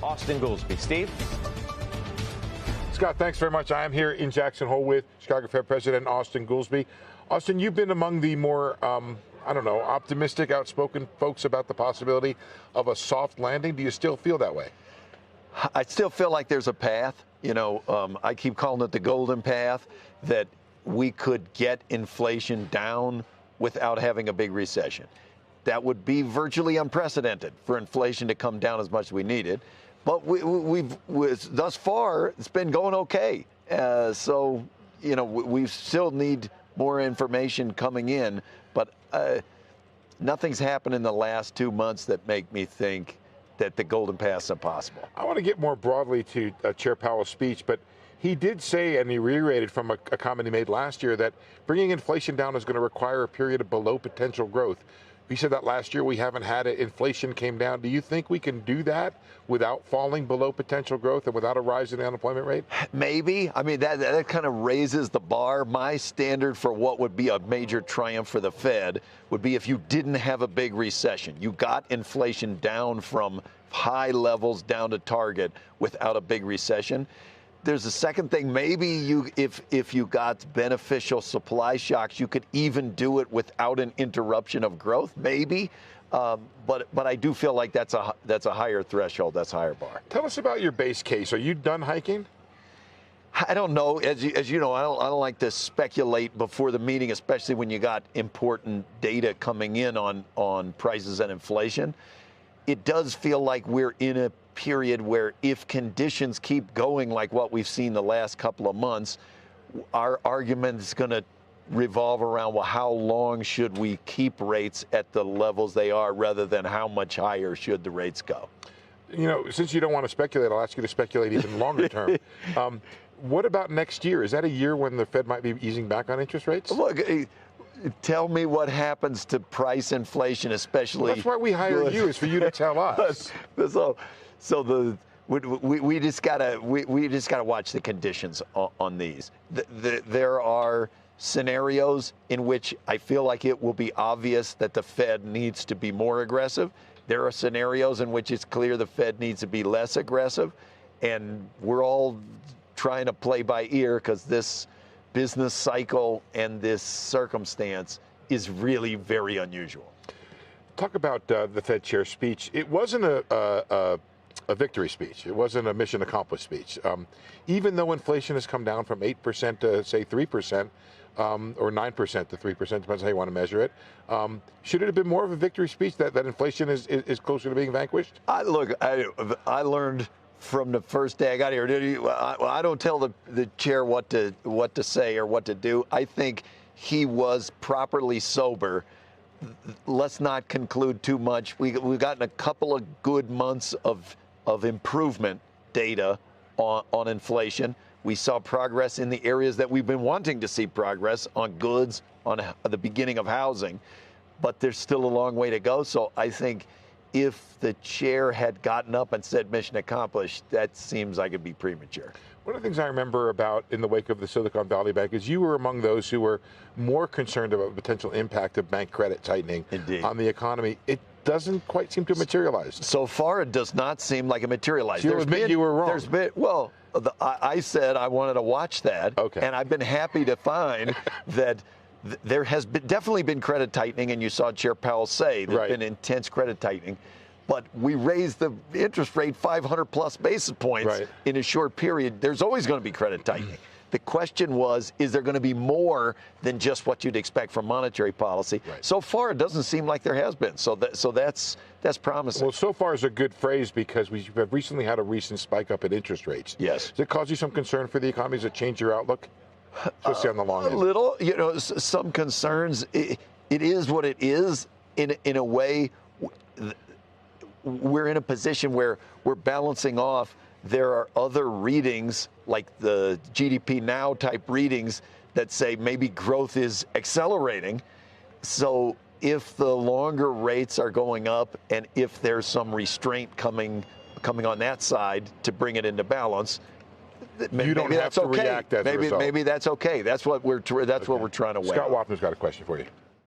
Austan Goolsbee. Steve? Scott, thanks very much. I am here in Jackson Hole with Chicago Fed President Austan Goolsbee. Austan, you've been among the more, optimistic, outspoken folks about the possibility of a soft landing. Do you still feel that way? I still feel like there's a path. I keep calling it the golden path, that we could get inflation down without having a big recession. That would be virtually unprecedented for inflation to come down as much as we needed. But we've thus far, it's been going okay. We still need more information coming in, but nothing's happened in the last 2 months that make me think that the golden path is impossible. I want to get more broadly to Chair Powell's speech, but he did say, and he reiterated from a comment he made last year, that bringing inflation down is going to require a period of below potential growth. He said that last year we haven't had it. Inflation came down. Do you think we can do that without falling below potential growth and without a rise in the unemployment rate? Maybe. I mean, that kind of raises the bar. My standard for what would be a major triumph for the Fed would be if you didn't have a big recession. You got inflation down from high levels down to target without a big recession. There's a second thing. Maybe if you got beneficial supply shocks, you could even do it without an interruption of growth. Maybe, but I do feel like that's a higher threshold. That's a higher bar. Tell us about your base case. Are you done hiking? I don't know. As you know, I don't like to speculate before the meeting, especially when you got important data coming in on prices and inflation. It does feel like we're in a period where if conditions keep going like what we've seen the last couple of months, our argument is going to revolve around, well, how long should we keep rates at the levels they are rather than how much higher should the rates go? Since you don't want to speculate, I'll ask you to speculate even longer term. What about next year? Is that a year when the Fed might be easing back on interest rates? Look, tell me what happens to price inflation, especially. Well, that's why we hired you, is for you to tell us. We just gotta watch the conditions on these. There are scenarios in which I feel like it will be obvious that the Fed needs to be more aggressive. There are scenarios in which it's clear the Fed needs to be less aggressive, and we're all trying to play by ear because this business cycle and this circumstance is really very unusual. Talk about the Fed chair's speech. It wasn't a victory speech. It wasn't a mission accomplished speech. Even though inflation has come down from 8% to, say, 3%, or 9% to 3%, depends on how you want to measure it. Should it have been more of a victory speech that inflation is closer to being vanquished? I learned from the first day I got here. I don't tell the chair what to say or what to do. I think he was properly sober. Let's not conclude too much. We've gotten a couple of good months of improvement data on inflation. We saw progress in the areas that we've been wanting to see progress on goods, on the beginning of housing, but there's still a long way to go. So I think if the chair had gotten up and said mission accomplished, that seems like it'd be premature. One of the things I remember about in the wake of the Silicon Valley Bank is you were among those who were more concerned about the potential impact of bank credit tightening on the economy. It doesn't quite seem to materialize. So far, it does not seem like it materialized. So you'll admit you were wrong. I said I wanted to watch that, and I've been happy to find that there has definitely been credit tightening, and you saw Chair Powell say there's been intense credit tightening. But we raised the interest rate 500 plus basis points in a short period. There's always going to be credit tightening. The question was, is there going to be more than just what you'd expect from monetary policy? So far, it doesn't seem like there has been. So that's promising. Well, so far is a good phrase because we have recently had a recent spike up in interest rates. Yes. Does it cause you some concern for the economy? Does it change your outlook? Especially on the long end. A little, some concerns. It is what it is. In a way, we're in a position where we're balancing off. There are other readings, like the GDP now type readings, that say maybe growth is accelerating. So if the longer rates are going up and if there's some restraint coming on that side to bring it into balance, you don't have to react as a result. Maybe that's okay. That's what we're trying to weigh. Scott Wapner's got a question for you.